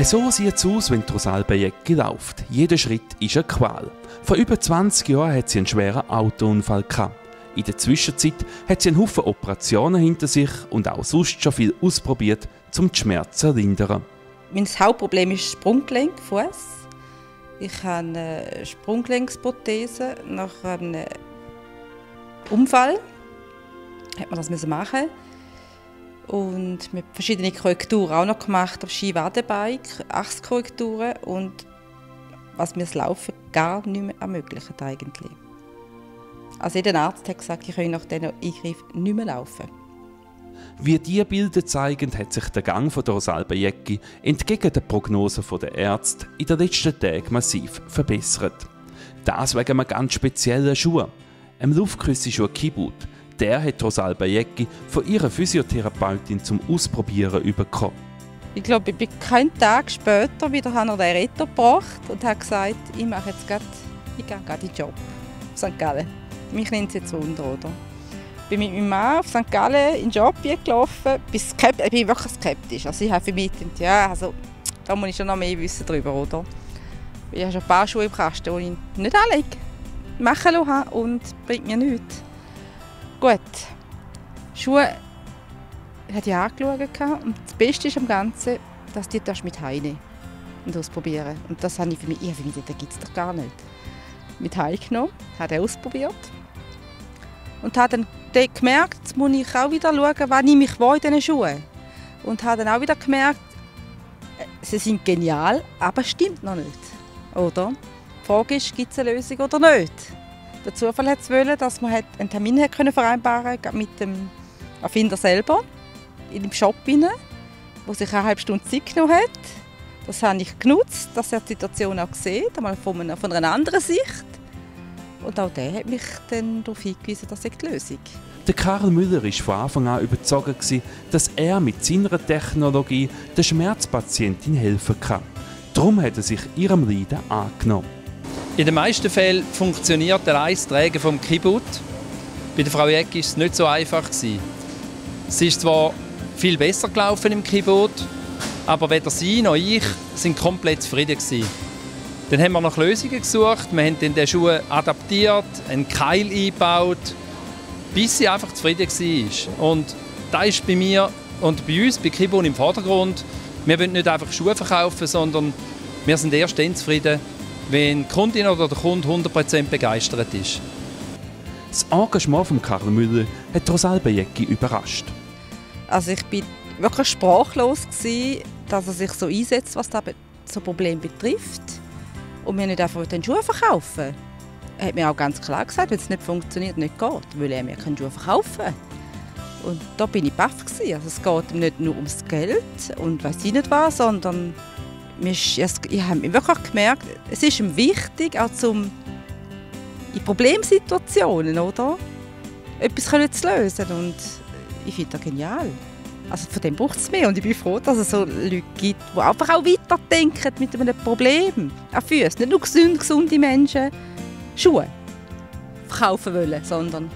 So sieht es aus, wenn Rosalba Jäcki läuft. Jeder Schritt ist eine Qual. Vor über 20 Jahren hat sie einen schweren Autounfall gehabt. In der Zwischenzeit hat sie einen Haufen Operationen hinter sich und auch sonst schon viel ausprobiert, um die Schmerzen zu lindern. Mein Hauptproblem ist das Sprunggelenk, Fuß. Ich habe eine Sprunggelenksprothese. Nach einem Unfall hat man das machen. Und mit verschiedenen Korrekturen auch noch gemacht auf Ski-Wadebike, Achskorrekturen und was mir das Laufen gar nicht mehr ermöglicht eigentlich. Also jeder Arzt hat gesagt, ich kann nach diesen Eingriff nicht mehr laufen. Wie diese Bilder zeigen, hat sich der Gang von Rosalba Jäcki entgegen der Prognosen der Ärzte in den letzten Tagen massiv verbessert. Das wegen einem ganz speziellen Schuh, einem Luftküsse-Schuh Kibut. Der hat Rosalba Jäcki von ihrer Physiotherapeutin zum Ausprobieren bekommen. Ich glaube, ich bin keinen Tag später wieder den Retter gebracht und habe gesagt, ich mache jetzt gerade den Job auf St. Gallen. Mich nimmt es jetzt Wunder, oder? Ich bin mit meinem Mann auf St. Gallen in den Job gelaufen. Ich bin wirklich skeptisch. Also ich habe für mich gedacht, ja, also, da muss ich schon noch mehr wissen darüber, oder? Ich habe schon ein paar Schuhe im Kasten, die ich nicht machen lassen und bringt mir nichts. Gut, Schuhe hat ich angeschaut und das Beste ist am Ganzen, dass die mit heimnehmen und ausprobieren. Und das habe ich für mich, das gibt es doch gar nicht. Mit heimgenommen, habe ich ausprobiert und habe dann gemerkt, jetzt muss ich auch wieder schauen, was nehme ich in diesen Schuhen. Und habe dann auch wieder gemerkt, sie sind genial, aber es stimmt noch nicht. Oder? Die Frage ist, gibt es eine Lösung oder nicht? Der Zufall wollte, dass man einen Termin vereinbaren konnte mit dem Erfinder selber in dem Shop, wo sich eine halbe Stunde Zeit genommen hat. Das habe ich genutzt, dass er die Situation auch sieht, einmal von einer anderen Sicht. Und auch der hat mich dann darauf hingewiesen, dass die Lösung ist. Der Karl Müller war von Anfang an überzeugt, dass er mit seiner Technologie der Schmerzpatientin helfen kann. Darum hat er sich ihrem Leiden angenommen. In den meisten Fällen funktioniert der Tragen vom Kibut. Bei der Frau Jäcki war es nicht so einfach. Sie ist zwar viel besser gelaufen im Kibut, aber weder sie noch ich sind komplett zufrieden gewesen. Dann haben wir nach Lösungen gesucht, wir haben den Schuh adaptiert, einen Keil eingebaut, bis sie einfach zufrieden war. Und das ist bei mir und bei uns, bei Kibut im Vordergrund. Wir wollen nicht einfach Schuhe verkaufen, sondern wir sind erst dann zufrieden, wenn die Kundin oder der Kunde 100% begeistert ist. Das Engagement von Karl Müller hat Rosalba Jäcki überrascht. Also ich war wirklich sprachlos, dass er sich so einsetzt, was das Problem betrifft. Und wir nicht einfach den Schuh verkaufen. Er hat mir auch ganz klar gesagt, wenn es nicht funktioniert, nicht geht, weil er mir keinen Schuh verkaufen. Und da bin ich baff gewesen. Also es geht ihm nicht nur ums Geld und weiss ich nicht was, sondern ich habe wirklich gemerkt, es ist ihm wichtig, auch in Problemsituationen, oder? Etwas zu lösen. Und ich finde das genial. Also von dem braucht es mehr. Und ich bin froh, dass es so Leute gibt, die einfach auch weiterdenken mit einem Problem an Füßen. Nicht nur gesunde Menschen Schuhe verkaufen wollen, sondern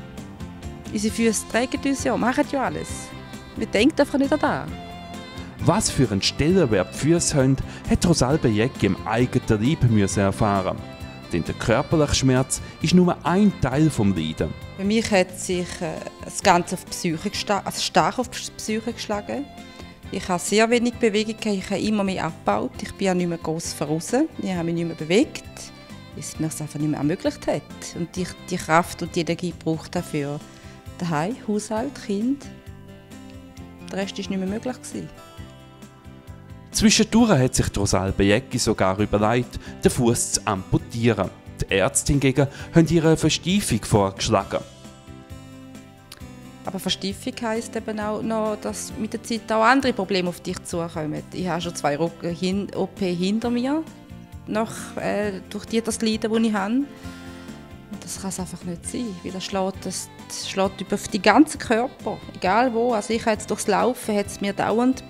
unsere Füße tragen uns ja, machen ja alles. Wir denken einfach nicht an das. Was für einen Stellenwert die Füße haben, hat Rosalba Jäcki im eigenen Leib erfahren. Denn der körperliche Schmerz ist nur ein Teil des Leidens. Für mich hat sich das Ganze stark auf die Psyche geschlagen. Ich habe sehr wenig Bewegung, ich habe immer mehr abgebaut. Ich bin ja nicht mehr gross voraus. Ich habe mich nicht mehr bewegt, weil es mir es einfach nicht mehr ermöglicht hat. Und die Kraft und die Energie braucht dafür daheim, Haushalt, Kind. Der Rest war nicht mehr möglich. Zwischendurch hat sich Rosalba Jäcki sogar überlegt, den Fuß zu amputieren. Die Ärzte hingegen haben ihr eine Versteifung vorgeschlagen. Aber Versteifung heisst eben auch noch, dass mit der Zeit auch andere Probleme auf dich zukommen. Ich habe schon 2 OP hinter mir, durch das Leiden, das ich habe. Und das kann es einfach nicht sein, weil das schlägt auf den ganzen Körper, egal wo. Also ich habe jetzt durchs Laufen hat es mir dauernd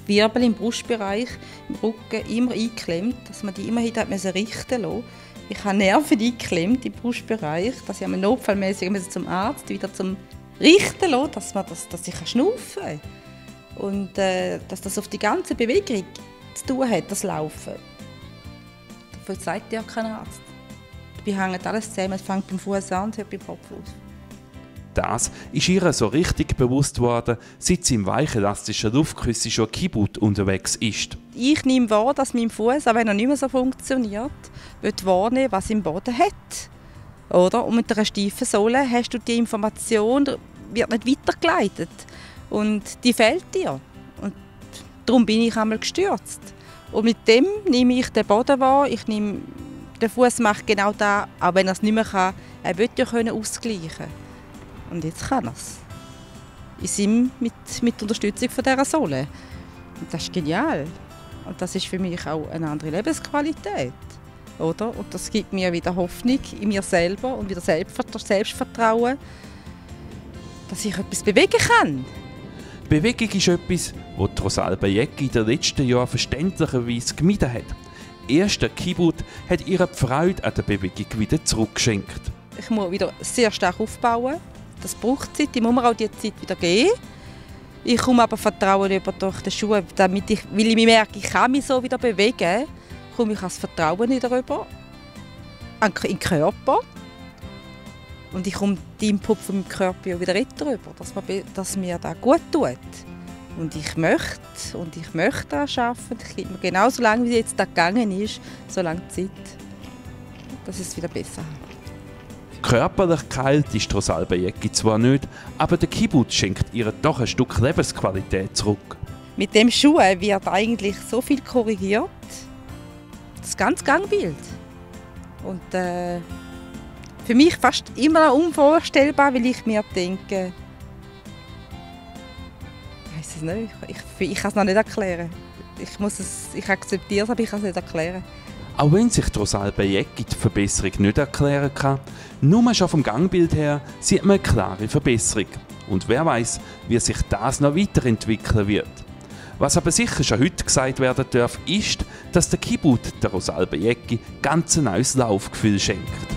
Wirbel im Brustbereich, im Rücken immer eingeklemmt, dass man die immer richten musste. Ich habe Nerven eingeklemmt im Brustbereich, dass ich notfallmäßig zum Arzt wieder zum Richten lassen, dass ich schnaufen kann. Und dass das auf die ganze Bewegung zu tun hat, das Laufen. Dafür sagt ja kein Arzt. Wir hängen alles zusammen, es fängt beim Fuß an und hört beim Kopf auf. Das ist ihr so richtig bewusst worden, seit sie im weichelastischen Luftküssenschuh Kibut unterwegs ist. Ich nehme wahr, dass mein Fuß, auch wenn er nicht mehr so funktioniert, wahrnehmen, was im Boden hat. Oder? Und mit einer steifen Sohle hast du die Information, wird nicht weitergeleitet. Und die fehlt dir. Und darum bin ich einmal gestürzt. Und mit dem nehme ich den Boden wahr. Der Fuß macht genau das, auch wenn er es nicht mehr kann. Er will ja ausgleichen. Und jetzt kann er es. Mit Unterstützung von dieser Sohle. Und das ist genial. Und das ist für mich auch eine andere Lebensqualität. Oder? Und das gibt mir wieder Hoffnung in mir selber und wieder Selbstvertrauen, dass ich etwas bewegen kann. Bewegung ist etwas, das Rosalba Jäcki in den letzten Jahren verständlicherweise gemieden hat. Erst der Kibut hat ihr die Freude an der Bewegung wieder zurückgeschenkt. Ich muss wieder sehr stark aufbauen. Das braucht Zeit, ich muss mir auch die Zeit wieder geben. Ich komme aber Vertrauen über durch die Schuhe, weil ich merke, ich kann mich so wieder bewegen, komme ich das Vertrauen wieder rüber in den Körper. Und ich komme den Input von meinem Körper wieder rüber, dass mir das gut tut. Und ich möchte das arbeiten. Ich gebe mir genauso lange, wie es jetzt gegangen ist, so lange Zeit, dass es wieder besser hat. Körperlich geheilt ist Rosalba Jäcki zwar nicht, aber der Kibut schenkt ihr doch ein Stück Lebensqualität zurück. Mit dem Schuh wird eigentlich so viel korrigiert. Das ganze Gangbild. Und für mich fast immer noch unvorstellbar, weil ich mir denke, ich weiß es nicht, ich kann es noch nicht erklären. Ich akzeptiere es, aber ich kann es nicht erklären. Auch wenn sich Rosalba Jäcki die Verbesserung nicht erklären kann, nur schon vom Gangbild her sieht man eine klare Verbesserung. Und wer weiß, wie sich das noch weiterentwickeln wird. Was aber sicher schon heute gesagt werden darf, ist, dass der Kibut der Rosalba Jäcki ganz ein neues Laufgefühl schenkt.